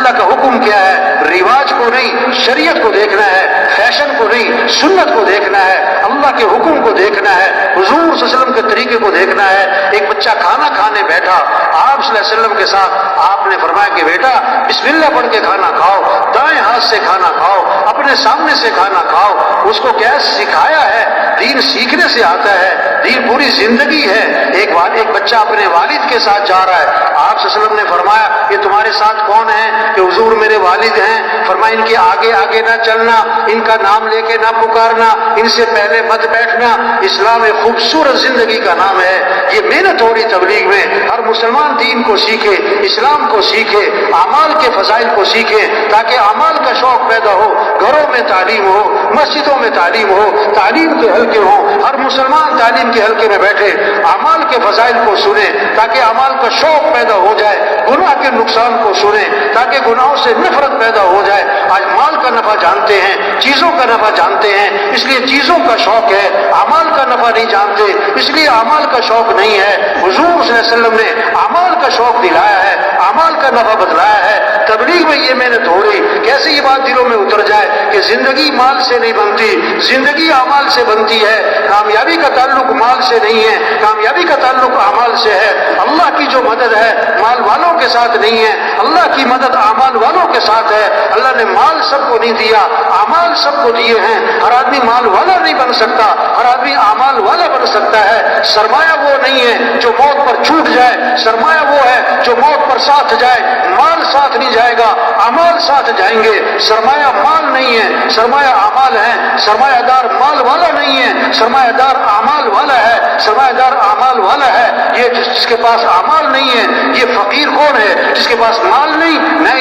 اللہ کا حکم کیا ہے؟ رواج کو نہیں، شریعت کو دیکھنا ہے، فیشن کو نہیں، سنت کو دیکھنا ہے، اللہ کے حکم کو دیکھنا ہے، حضور صلی اللہ علیہ وسلم کے طریقے کو دیکھنا ہے۔ ایک بچہ کھانا کھانے بیٹھا، آپ صلی اللہ علیہ وسلم کے ساتھ، آپ نے فرمایا کہ بیٹا بسم اللہ پڑھ کے کھانا کھاؤ، دائیں ہاتھ سے کھانا کھاؤ، اپنے سامنے سے کھانا کھاؤ۔ اس کو کیا سکھایا ہے؟ دین سیکھنے سے آتا ہے، دین پوری زندگی ہے۔ ایک بچہ اپنے والد کے ساتھ جا رہا ہے، آپ صلی اللہ علیہ وسلم نے فرمایا کہ تمہارے ساتھ کون ہے؟ کہ حضور میرے والد ہیں۔ فرمایا ان کے آگے آگے نہ چلنا، ان کا نام لے کے نہ پکارنا، ان سے پہلے مت بیٹھنا۔ اسلام ایک خوبصورت زندگی کا نام ہے۔ یہ محنت ہو رہی تبلیغ میں، ہر مسلمان دین کو سیکھے، اسلام کو سیکھے، اعمال کے فضائل کو سیکھے، تاکہ اعمال کا شوق پیدا ہو، گھروں میں تعلیم ہو، مسجدوں میں تعلیم ہو، تعلیم کے حلقے ہوں، ہر مسلمان تعلیم کے حلقے میں بیٹھے، اعمال کے فضائل کو سنے تاکہ اعمال کا شوق پیدا ہو جائے، گناہ کے نقصان کو سنے تاکہ گناہوں سے نفرت پیدا ہو جائے۔ آج مال کا نفع جانتے ہیں، چیزوں کا نفع جانتے ہیں، اس لیے چیزوں کا شوق ہے، اعمال کا نفع نہیں جانتے، اس لیے اعمال کا شوق نہیں ہے۔ حضور صلی اللہ علیہ وسلم نے اعمال کا شوق دلایا ہے، اعمال کا نفع بتلایا ہے۔ تبلیغ میں یہ محنت ہو رہی، کیسے یہ بات دلوں میں اتر جائے کہ زندگی مال سے نہیں بنتی، زندگی اعمال سے بنتی ہے۔ کامیابی کا تعلق مال سے نہیں ہے، کامیابی کا تعلق اعمال سے ہے۔ اللہ کی جو مدد ہے مال والوں کے ساتھ نہیں ہے، اللہ کی مدد اعمال والوں کے ساتھ ہے۔ اللہ نے مال سب کو نہیں دیا، اعمال سب کو دیے ہیں۔ ہر آدمی مال والا نہیں بن سکتا، ہر آدمی اعمال والا بن سکتا ہے۔ سرمایہ وہ نہیں ہے جو موت پر چھوٹ جائے، سرمایہ وہ ہے جو موت پر ساتھ جائے۔ مال ساتھ نہیں جائے گا، اعمال ساتھ جائیں گے۔ سرمایہ مال نہیں ہے، سرمایہ اعمال ہے۔ سرمایہ دار مال والا نہیں ہے، سرمایہ دار اعمال والا ہے۔ سرمایہ دار اعمال والا ہے یہ جس کے پاس اعمال نہیں ہے۔ یہ فقیر کون ہے؟ جس کے پاس مال نہیں؟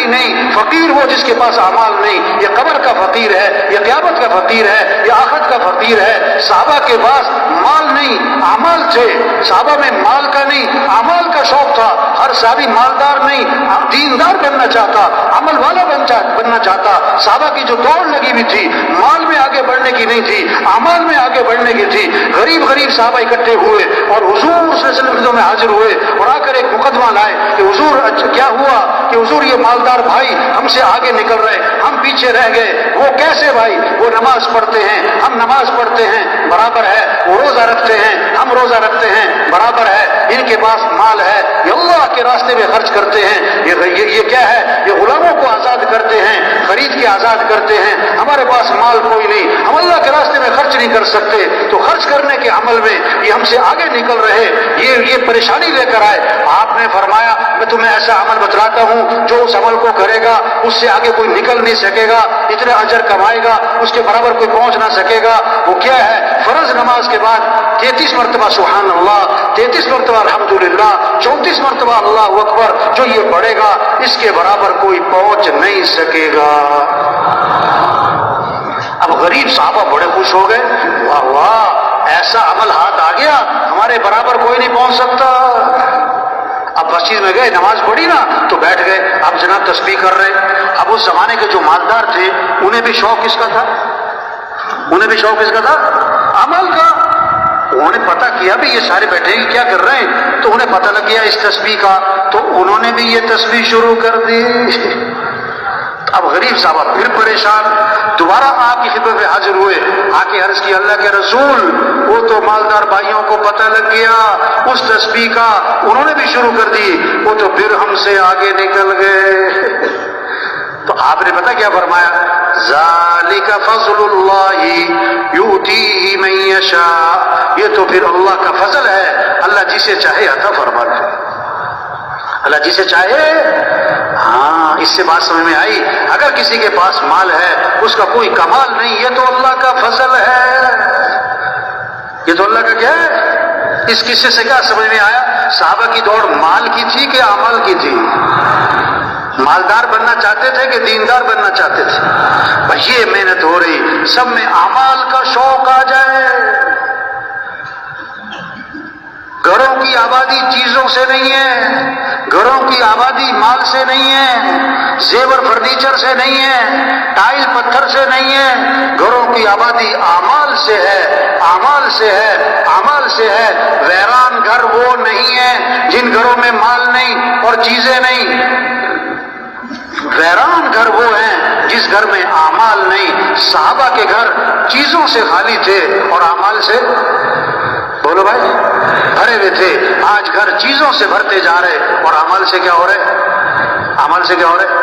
نہیں، فقیر وہ جس کے پاس اعمال نہیں۔ یہ قبر کا فقیر ہے، یہ قیامت کا فقیر ہے، یہ آخرت کا فقیر ہے۔ صحابہ کے پاس مال نہیں، اعمال تھے۔ صحابہ میں مال کا نہیں، اعمال کا شوق تھا۔ ہر صحابی مالدار نہیں، دیندار بننا چاہتا، عمل والا بننا چاہتا۔ صحابہ کی جو دوڑ لگی ہوئی تھی مال میں آگے بڑھنے کی نہیں تھی، اعمال میں آگے بڑھنے کی تھی۔ غریب صحابہ اکٹھے ہوئے اور حضور صلی اللہ علیہ وسلم میں حاضر ہوئے اور آ کر ایک مقدمہ لائے کہ حضور کیا ہوا؟ کہ حضور یہ مالدار بھائی ہم سے آگے نکل رہے، ہم پیچھے رہ گئے۔ وہ کیسے بھائی؟ وہ نماز پڑھتے ہیں، ہم نماز پڑھتے ہیں، برابر ہے۔ وہ روزہ رکھتے ہیں، ہم روزہ رکھتے ہیں، برابر ہے۔ ان کے پاس مال ہے، یہ اللہ کے راستے میں خرچ کرتے ہیں۔ یہ کیا ہے؟ یہ غلاموں کو آزاد کرتے ہیں، خرید کے آزاد کرتے ہیں۔ ہمارے پاس مال کوئی نہیں، ہم اللہ کے راستے میں خرچ نہیں کر سکتے، تو خرچ کرنے کے عمل میں یہ ہم سے آگے نکل رہے، یہ پریشانی لے کر آئے۔ آپ نے فرمایا میں تمہیں ایسا عمل بتلاتا ہوں جو اس عمل کو کرے گا اس سے آگے کوئی نکل نہیں سکے گا، اتنا اجر کمائے گا اس کے برابر کوئی پہنچ نہ سکے گا۔ وہ کیا ہے؟ فرض نماز کے بعد 33 مرتبہ سبحان اللہ، 33 مرتبہ الحمدللہ، 34 مرتبہ اللہ اکبر، جو یہ پڑھے گا اس کے برابر کوئی پہنچ نہیں سکے گا۔ اب غریب صحابہ بڑے خوش ہو گئے، واہ واہ ایسا عمل ہاتھ آ گیا، ہمارے برابر کوئی نہیں پہنچ سکتا۔ اب مسجد میں گئے، نماز پڑھی نا تو بیٹھ گئے، اب جناب تسبیح کر رہے۔ اب اس زمانے کے جو مالدار تھے انہیں بھی شوق کس کا تھا؟ انہیں بھی شوق کس کا تھا؟ عمل کا۔ انہوں نے پتہ کیا بھی یہ سارے بیٹھے ہیں کیا کر رہے ہیں، تو انہیں پتہ لگ گیا اس تسبیح کا، تو انہوں نے بھی یہ تسبیح شروع کر دی۔ اب غریب صاحب پھر پریشان، دوبارہ آپ کی خدمت میں حاضر ہوئے، آ کے عرض کی اللہ کے رسول وہ تو مالدار بھائیوں کو پتہ لگ گیا اس تسبیح کا، انہوں نے بھی شروع کر دی، وہ تو پھر ہم سے آگے نکل گئے۔ تو آپ نے پتہ کیا فرمایا؟ ذالک فضل اللہ یؤتیہ من یشاء، یہ تو پھر اللہ کا فضل ہے، اللہ جسے چاہے عطا فرماتا ہے، اللہ جسے چاہے۔ ہاں اس سے بات سمجھ میں آئی؟ اگر کسی کے پاس مال ہے اس کا کوئی کمال نہیں، یہ تو اللہ کا فضل ہے، یہ تو اللہ کا کیا ہے۔ اس قصے سے کیا سمجھ میں آیا؟ صحابہ کی دوڑ مال کی تھی کہ اعمال کی تھی؟ مالدار بننا چاہتے تھے کہ دیندار بننا چاہتے تھے؟ بس یہ محنت ہو رہی، سب میں اعمال کا شوق آ جائے۔ گھروں کی آبادی چیزوں سے نہیں ہے، گھروں کی آبادی مال سے نہیں ہے، زیور فرنیچر سے نہیں ہے، ٹائل پتھر سے نہیں ہے، گھروں کی آبادی اعمال سے ہے، اعمال سے ہے، اعمال سے ہے۔ ویران گھر وہ نہیں ہے جن گھروں میں مال نہیں اور چیزیں نہیں، ویران جس گھر میں اعمال نہیں، صحابہ کے گھر چیزوں سے خالی تھے اور اعمال سے، بولو بھائی، بھرے ہوئے تھے. آج گھر چیزوں سے بھرتے جا رہے اور اعمال سے کیا ہو رہے؟ اعمال سے کیا ہو رہے؟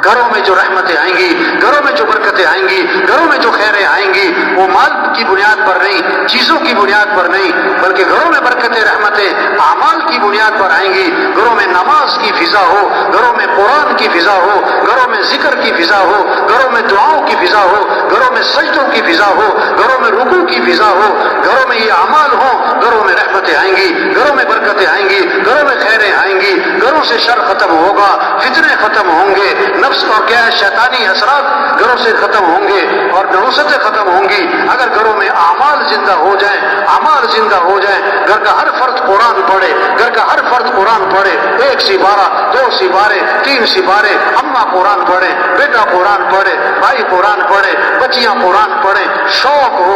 گھروں میں جو رحمتیں آئیں گی، گھروں میں جو برکتیں آئیں گی، گھروں میں جو خیریں آئیں گی، وہ مال کی بنیاد پر نہیں، چیزوں کی بنیاد پر نہیں، بلکہ گھروں میں برکتیں، رحمتیں اعمال کی بنیاد پر آئیں گی. گھروں میں نماز کی فضا ہو، گھروں میں قرآن کی فضا ہو، گھروں میں ذکر کی فضا ہو، گھروں میں دعاؤں کی فضا ہو، گھروں میں سجدوں کی فضا ہو، گھروں میں رکوع کی فضا ہو، گھروں میں یہ اعمال ہو، گھروں میں رحمتیں آئیں گی، گھروں میں برکتیں آئیں گی، گھروں میں خیریں آئیں گی، گھروں سے شر ختم ہوگا، فتنے ختم ہوں گے، نفس اور کیا ہے شیطانی اثرات گھروں سے ختم ہوں گے اور نحوستیں ختم ہوں گی. اگر گھروں میں اعمال زندہ ہو جائیں، اعمال زندہ ہو جائیں، گھر کا ہر فرد قرآن پڑھے، گھر کا ہر فرد قرآن پڑھے، 1 سپارہ 2 سپارے 3 سپارے، اماں قرآن پڑھے، بیٹا قرآن پڑھے، بھائی قرآن پڑھے، بچیاں قرآن پڑھیں، شوق ہو.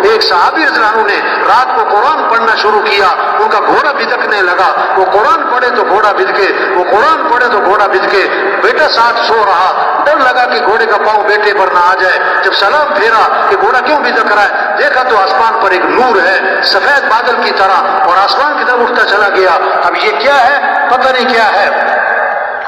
ایک صحابی رضی اللہ عنہ نے رات کو قرآن پڑھنا شروع کیا، ان کا گھوڑا بھدکنے لگا. وہ قرآن پڑھے تو گھوڑا بھدکے، وہ قرآن پڑھے تو گھوڑا بھدکے. بیٹا ساتھ سو رہا، ڈر لگا کہ گھوڑے کا پاؤں بیٹے پر نہ آ جائے. جب سلام پھیرا کہ گھوڑا کیوں بھدک رہا ہے، دیکھا تو آسمان پر ایک نور ہے سفید بادل کی طرح اور آسمان کی طرف اٹھتا چلا گیا. اب یہ کیا ہے؟ پتہ نہیں کیا ہے.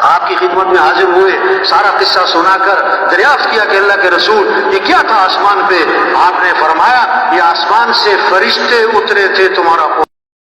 آپ کی خدمت میں حاضر ہوئے، سارا قصہ سنا کر دریافت کیا کہ اللہ کے رسول یہ کیا تھا آسمان پہ؟ آپ نے فرمایا یہ آسمان سے فرشتے اترے تھے تمہارا